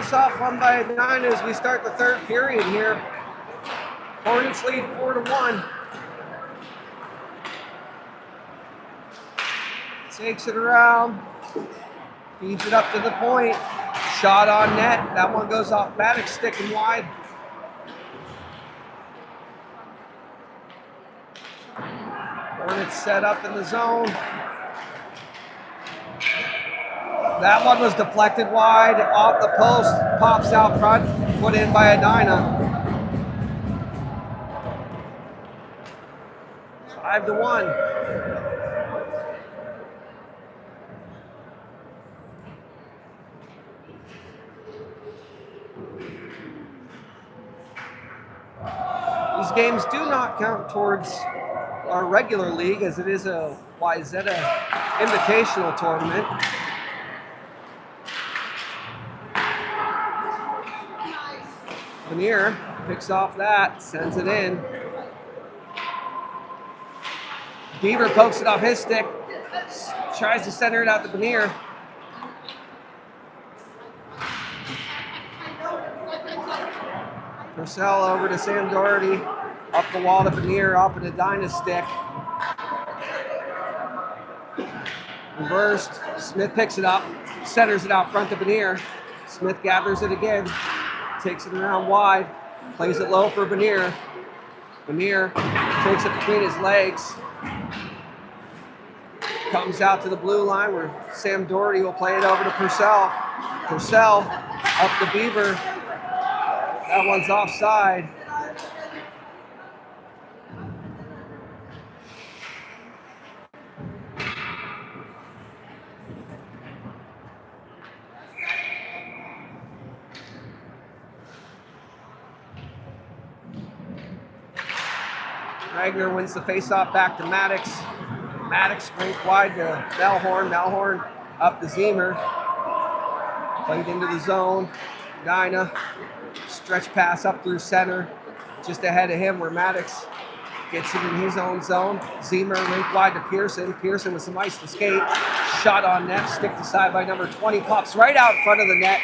Face-off won by Edina as we start the third period here. Hornets lead 4-1. Takes it around, feeds it up to the point. Shot on net. That one goes off Maddox, sticking wide. Hornets set up in the zone. That one was deflected wide off the post, pops out front, put in by Edina. 5-1. These games do not count towards our regular league, as it is a Wayzata Invitational tournament. Veneer picks off that, sends it in. Beaver pokes it off his stick, tries to center it out to Veneer. Purcell over to Sam Doherty, up the wall to Veneer, off of the Edina stick. Reversed, Smith picks it up, centers it out front to Veneer. Smith gathers it again, takes it around wide, plays it low for Veneer. Veneer takes it between his legs, comes out to the blue line where Sam Doherty will play it over to Purcell. Purcell up the Beaver. That one's offside. Ragnar wins the faceoff back to Maddox. Maddox rink wide to Melhorn. Melhorn up to Zemer. Played into the zone. Edina. Stretch pass up through center. Just ahead of him where Maddox gets it in his own zone. Zemer rink wide to Pearson. Pearson with some ice to skate. Shot on net. Stick to side by number 20. Pops right out in front of the net.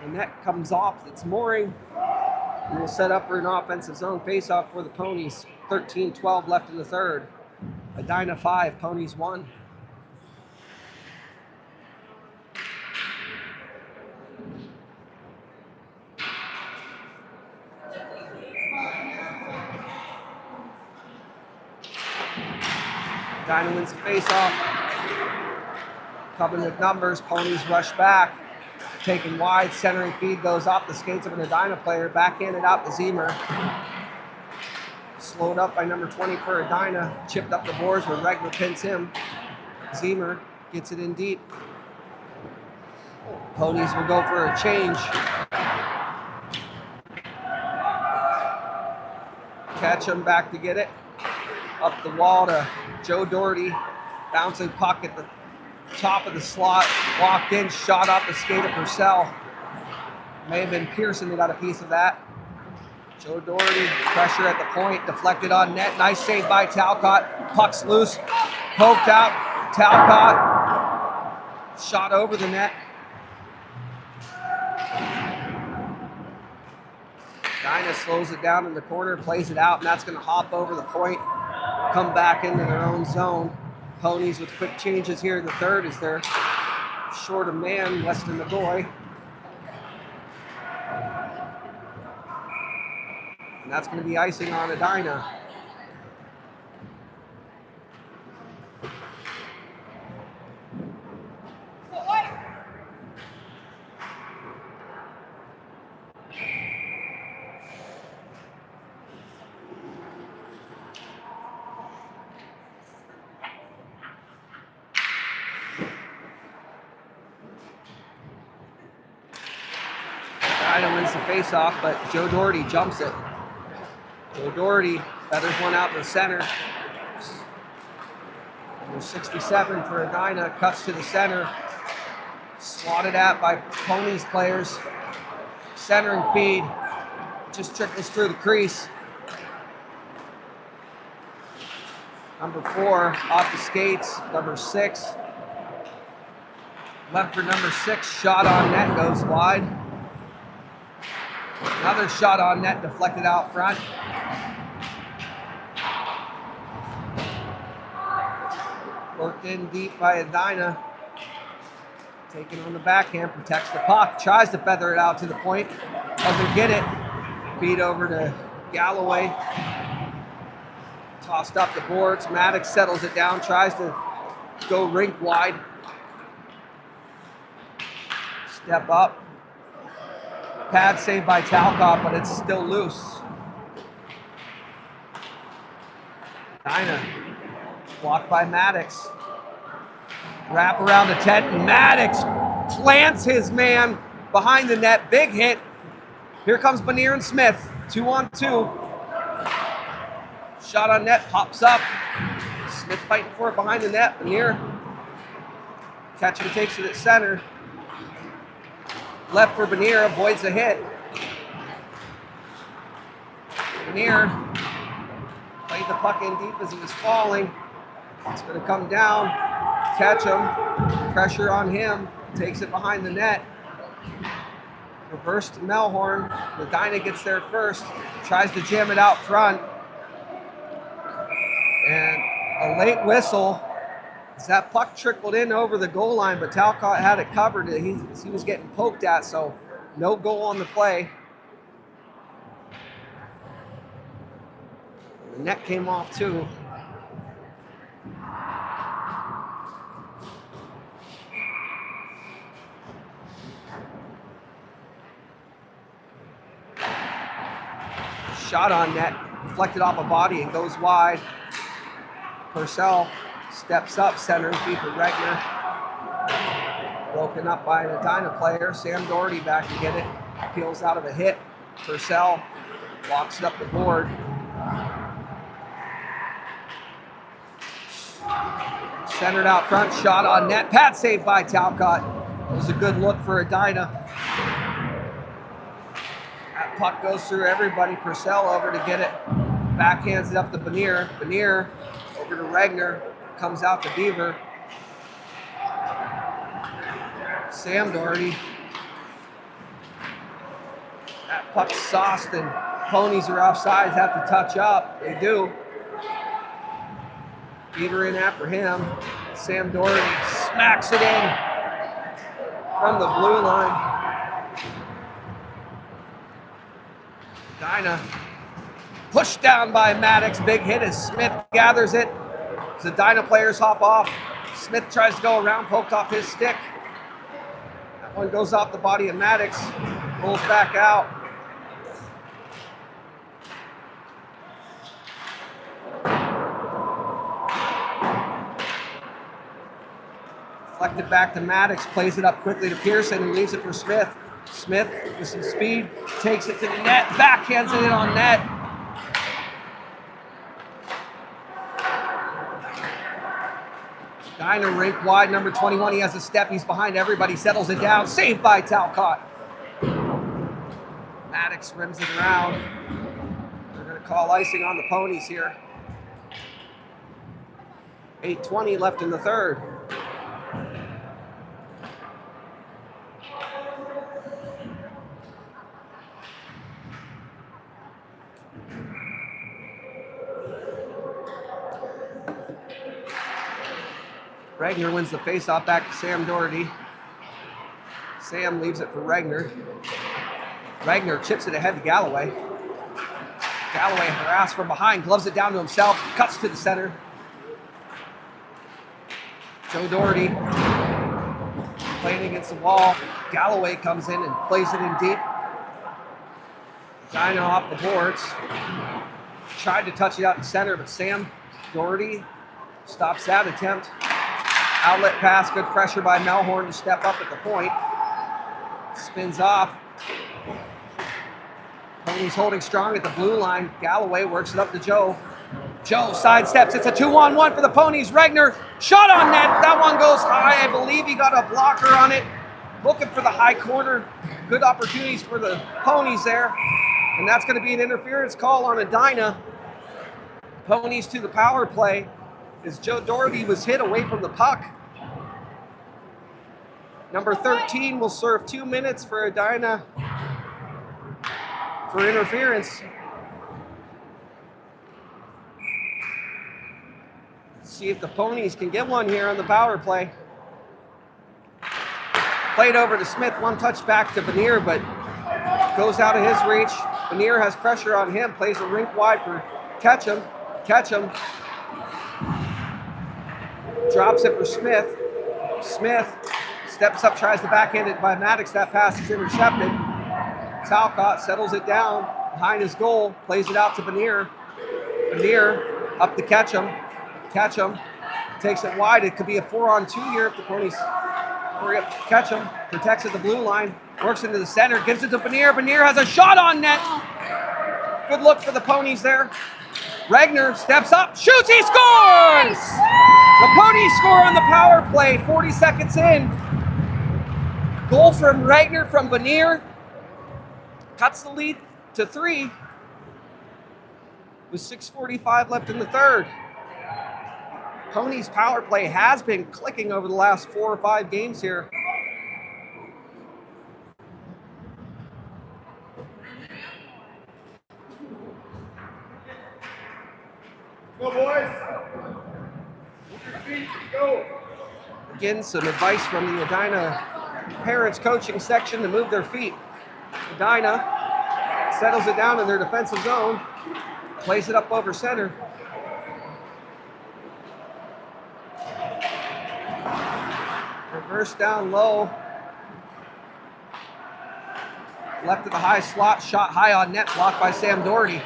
The net comes off. It's mooring. And we'll set up for an offensive zone face-off for the Ponies. 13-12 left in the third. Edina 5, Ponies 1. Edina wins the face-off. Coming with numbers, Ponies rush back. Taken wide, centering feed goes off the skates of an Edina player. Backhanded out to Zemer. Slowed up by number 20 for Edina. Chipped up the boards where Regner pins him. Zemer gets it in deep. Ponies will go for a change. Ketchum back to get it. Up the wall to Joe Doherty. Bouncing puck at the top of the slot. Walked in, shot off the skate of Purcell. May have been Pearson that got a piece of that. Joe Doherty, pressure at the point, deflected on net. Nice save by Talcott. Puck's loose, poked out. Talcott, shot over the net. Edina slows it down in the corner, plays it out, and that's going to hop over the point, come back into their own zone. Ponies with quick changes here in the third as they're short a man, Weston McGoy. And that's going to be icing on Edina. Edina wins the face-off, but Joe Doherty jumps it. Joe Doherty feathers one out to the center. Number 67 for Edina, cuts to the center. Swatted at by Ponies players. Centering feed, just trickles through the crease. Number 4 off the skates, number 6. Left for number 6, shot on net, goes wide. Another shot on net, deflected out front. Worked in deep by Edina. Taken on the backhand, protects the puck, tries to feather it out to the point, doesn't get it. Feed over to Galloway. Tossed up the boards. Maddox settles it down, tries to go rink wide. Step up. Pad saved by Talcott, but it's still loose. Edina blocked by Maddox. Wrap around the tent, and Maddox plants his man behind the net. Big hit. Here comes Benier and Smith. 2-on-2. Shot on net, pops up. Smith fighting for it behind the net. Benier catching, takes it at center. Left for Benier, avoids a hit. Benier played the puck in deep as he was falling. It's going to come down, catch him, pressure on him, takes it behind the net. Reverse to Melhorn. Edina gets there first, tries to jam it out front. And a late whistle as that puck trickled in over the goal line, but Talcott had it covered. He was getting poked at, so no goal on the play. The net came off too. Shot on net, deflected off a body and goes wide. Purcell steps up, center feed for Regner. Broken up by an Edina player. Sam Doherty back to get it. Peels out of a hit. Purcell walks it up the board. Centered out front, shot on net. Pad saved by Talcott. It was a good look for Edina. That puck goes through everybody. Purcell over to get it. Backhands it up to Benier. Benier over to Regner. Comes out to Beaver. Sam Doherty. That puck's sauced and Ponies are offsides, have to touch up. They do. Beaver in after him. Sam Doherty smacks it in from the blue line. Edina pushed down by Maddox. Big hit as Smith gathers it. The Edina players hop off. Smith tries to go around, poked off his stick. That one goes off the body of Maddox, rolls back out. Deflected back to Maddox, plays it up quickly to Pearson, who leaves it for Smith. Smith with some speed, takes it to the net, backhands it in on net. Edina rink wide, number 21. He has a step. He's behind everybody. Settles it down. Saved by Talcott. Maddox rims it around. They're going to call icing on the Ponies here. 8:20 left in the third. Regner wins the faceoff back to Sam Doherty. Sam leaves it for Regner. Regner chips it ahead to Galloway. Galloway harassed from behind, gloves it down to himself, cuts to the center. Joe Doherty playing against the wall. Galloway comes in and plays it in deep. Edina off the boards. Tried to touch it out in center, but Sam Doherty stops that attempt. Outlet pass, good pressure by Melhorn to step up at the point. Spins off. Ponies holding strong at the blue line. Galloway works it up to Joe. Joe sidesteps. It's a 2-on-1 for the Ponies. Regner, shot on net. That one goes high. I believe he got a blocker on it. Looking for the high corner. Good opportunities for the Ponies there. And that's going to be an interference call on Edina. Ponies to the power play as Joe Doherty was hit away from the puck. Number 13 will serve 2 minutes for Edina. for interference. Let's see if the Ponies can get one here on the power play. Played over to Smith, one touch back to Benier, but goes out of his reach. Benier has pressure on him, plays a rink wide for Ketchum. Ketchum drops it for Smith. Smith steps up, tries to backhand it by Maddox. That pass is intercepted. Talcott settles it down behind his goal, plays it out to Benier. Benier up to Ketchum. Ketchum takes it wide. It could be a 4-on-2 here if the Ponies hurry up. Ketchum protects at the blue line, works into the center, gives it to Benier. Benier has a shot on net. Good look for the Ponies there. Regner steps up, shoots, he scores! The Ponies score on the power play, 40 seconds in. Goal from Regner from Benier. Cuts the lead to 3 with 6:45 left in the third. Ponies power play has been clicking over the last 4 or 5 games here. Go, boys. Move your feet. Go. Again, some advice from the Edina parents coaching section to move their feet. Edina settles it down in their defensive zone, plays it up over center. Reverse down low. Left of the high slot, shot high on net, blocked by Sam Doherty.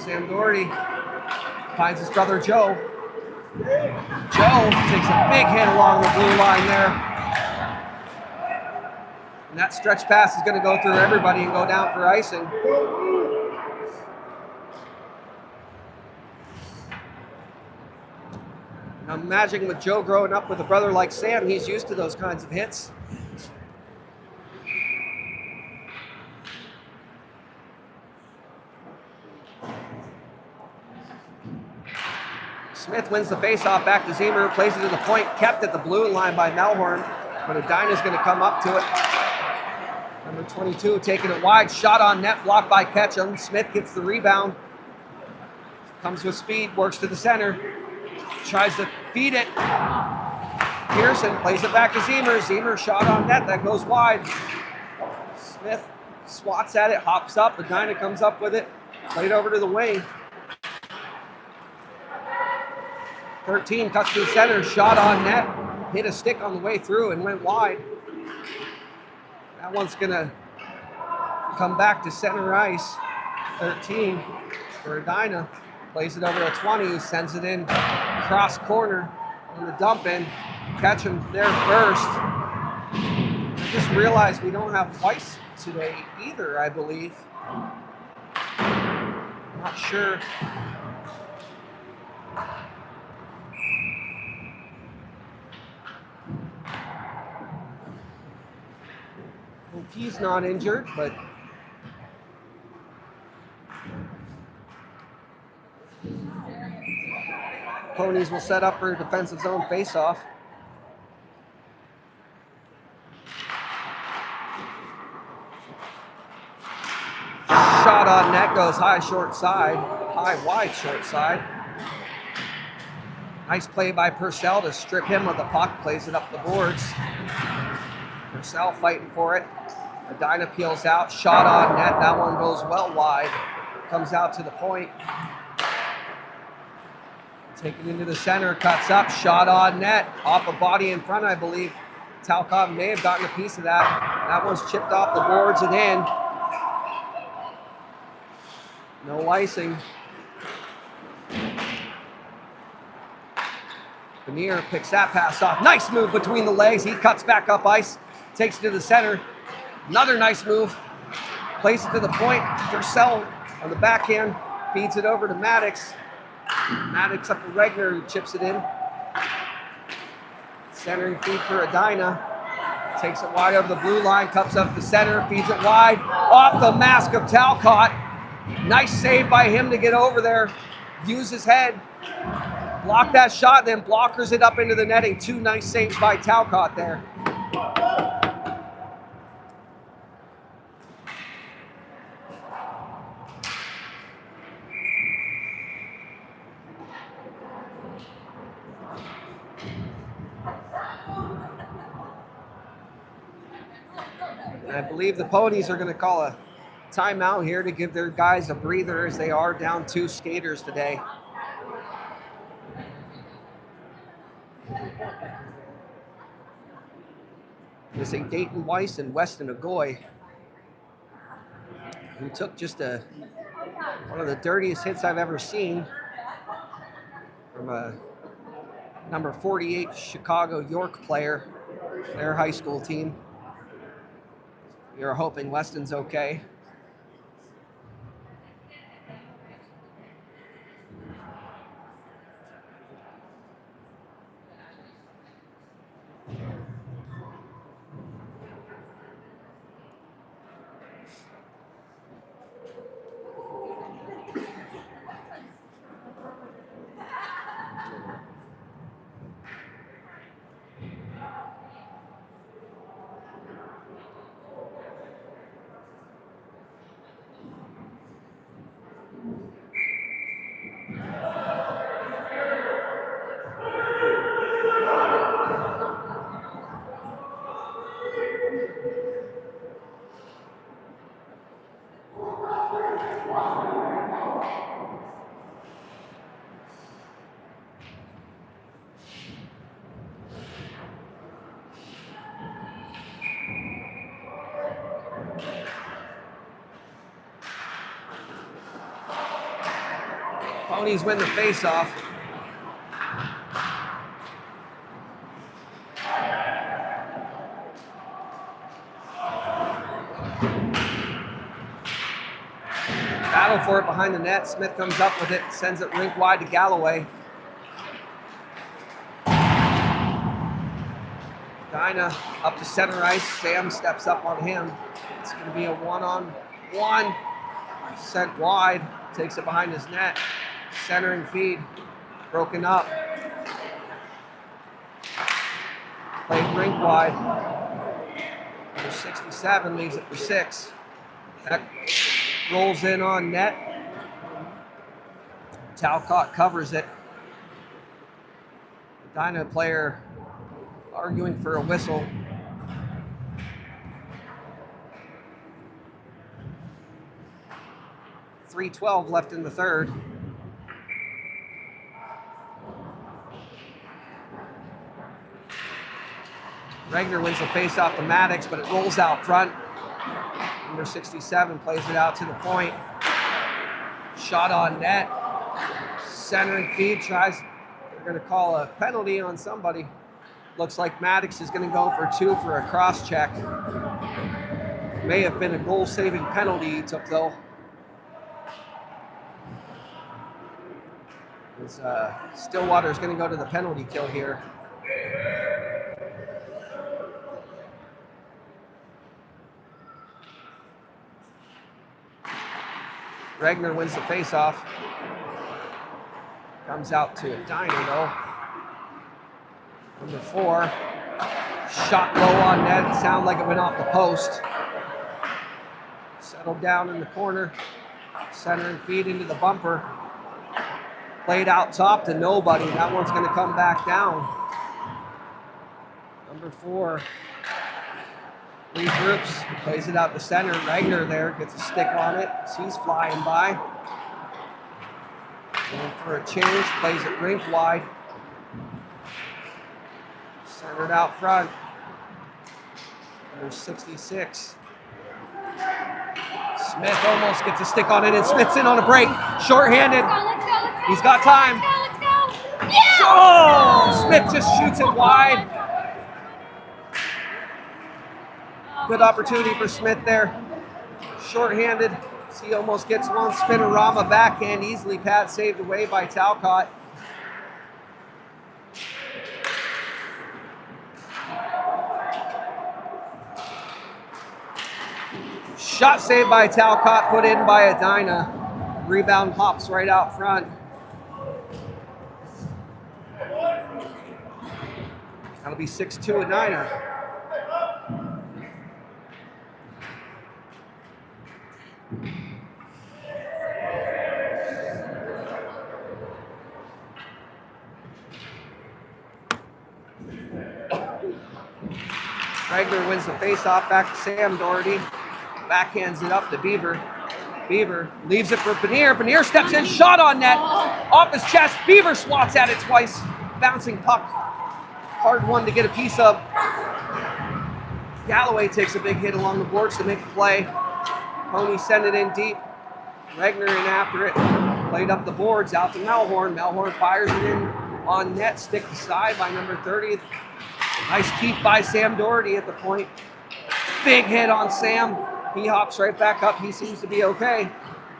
Sam Doherty finds his brother Joe. Joe takes a big hit along the blue line there. And that stretch pass is going to go through everybody and go down for icing. And I'm imagining with Joe growing up with a brother like Sam, he's used to those kinds of hits. Smith wins the faceoff back to Zemer, places it to the point, kept at the blue line by Melhorn, but Edina's going to come up to it. Number 22 taking it wide, shot on net, blocked by Ketchum. Smith gets the rebound, comes with speed, works to the center, tries to feed it. Pearson plays it back to Zemer. Zemer shot on net, that goes wide. Smith swats at it, hops up, Edina comes up with it, played over to the wing. 13 cuts to the center, shot on net, hit a stick on the way through and went wide. That one's gonna come back to center ice. 13 for Edina, plays it over to 20, who sends it in cross corner on the dump in. Ketchum there first. I just realized we don't have Weiss today either, I believe. Not sure. Hope he's not injured, but Ponies will set up for a defensive zone faceoff. Shot on net, goes high short side, high wide short side. Nice play by Purcell to strip him of the puck, plays it up the boards. Purcell fighting for it. Edina peels out, shot on net, that one goes well wide. Comes out to the point. Taken into the center, cuts up, shot on net, off a body in front, I believe. Talcott may have gotten a piece of that. That one's chipped off the boards and in. No icing. Benier picks that pass off. Nice move between the legs. He cuts back up ice, takes it to the center. Another nice move. Plays it to the point. Purcell on the backhand, feeds it over to Maddox. Maddox up to Regner, who chips it in. Centering feed for Edina. Takes it wide over the blue line, cups up the center, feeds it wide. Off the mask of Talcott. Nice save by him to get over there. Use his head. Block that shot, then blockers it up into the netting. 2 nice saves by Talcott there. I believe the Ponies are going to call a timeout here to give their guys a breather as they are down 2 skaters today. This is Dayton Weiss and Weston Agoy, who took just one of the dirtiest hits I've ever seen from a number 48 Chicago York player, their high school team. You're hoping Weston's okay. Ponies win the face-off. Battle for it behind the net. Smith comes up with it, sends it rink wide to Galloway. Edina up to center ice. Sam steps up on him. It's going to be a one-on-one. Sent wide. Takes it behind his net. Centering feed. Broken up. Played rink wide. Number 67 leaves it for 6. That rolls in on net. Talcott covers it. Edina player arguing for a whistle. .312 left in the third. Regner wins the face-off to Maddox, but it rolls out front. Number 67 plays it out to the point. Shot on net. Centering feed tries. They're going to call a penalty on somebody. Looks like Maddox is going to go for 2 for a cross-check. May have been a goal-saving penalty he took, though. Stillwater is going to go to the penalty kill here. Regner wins the faceoff. Comes out to Edina, though. Number 4. Shot low on net. It sounded like it went off the post. Settled down in the corner. Centering feed into the bumper. Played out top to nobody. That one's going to come back down. Number 4 regroups, plays it out to center. Regner there gets a stick on it. He's flying by. Going for a change, plays it rink wide. Centered out front. Number 66. Smith almost gets a stick on it, and Smith's in on a break. Short-handed. Let's go. He's got time. Let's go. Yeah! Oh! Smith just shoots it wide. Good opportunity for Smith there. Short-handed. He almost gets one. Spinorama backhand, easily pad saved away by Talcott. Shot saved by Talcott, put in by Edina. Rebound hops right out front. That'll be 6-2 Edina. Regner wins the faceoff back to Sam Doherty. Backhands it up to Beaver. Beaver leaves it for Benier. Benier steps in, shot on net, off his chest. Beaver swats at it twice. Bouncing puck. Hard one to get a piece of. Galloway takes a big hit along the boards to make a play. Pony send it in deep. Regner in after it. Played up the boards out to Melhorn. Melhorn fires it in on net. Stick aside by number 30. Nice keep by Sam Doherty at the point. Big hit on Sam. He hops right back up. He seems to be okay.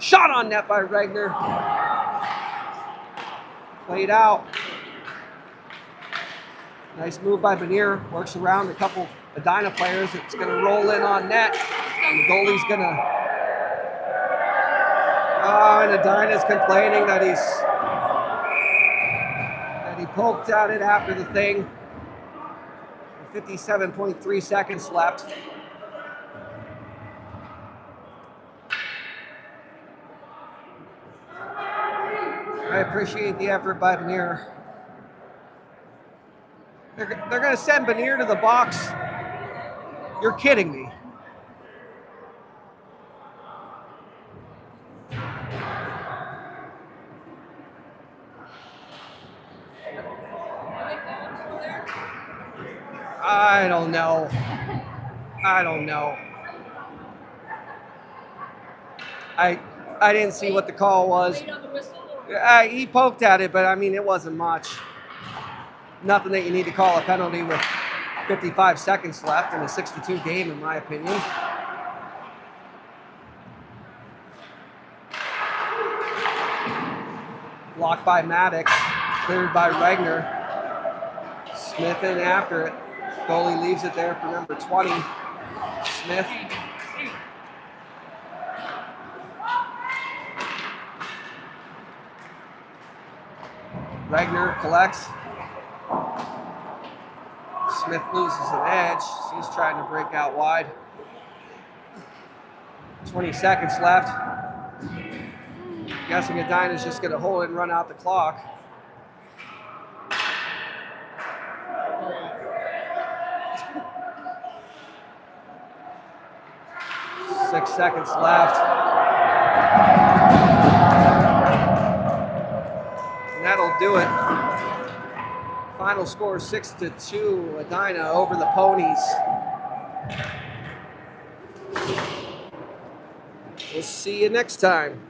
Shot on net by Regner. Played out. Nice move by Benier. Works around a couple Edina players. It's going to roll in on net. And the goalie's going to... Oh, and Edina's complaining that he poked at it after the thing. 57.3 seconds left. I appreciate the effort by Benier. They're going to send Benier to the box. You're kidding me. I don't know. I didn't see what the call was. He poked at it, but I mean, it wasn't much. Nothing that you need to call a penalty with 55 seconds left in a 6-2 game, in my opinion. Blocked by Maddox, cleared by Regner. Smith in after it. Goalie leaves it there for number 20. Smith. Regner collects. Smith loses an edge. He's trying to break out wide. 20 seconds left. Guessing Edina's just going to hold it and run out the clock. Six seconds left. And that'll do it. Final score 6-2. Edina over the Ponies. We'll see you next time.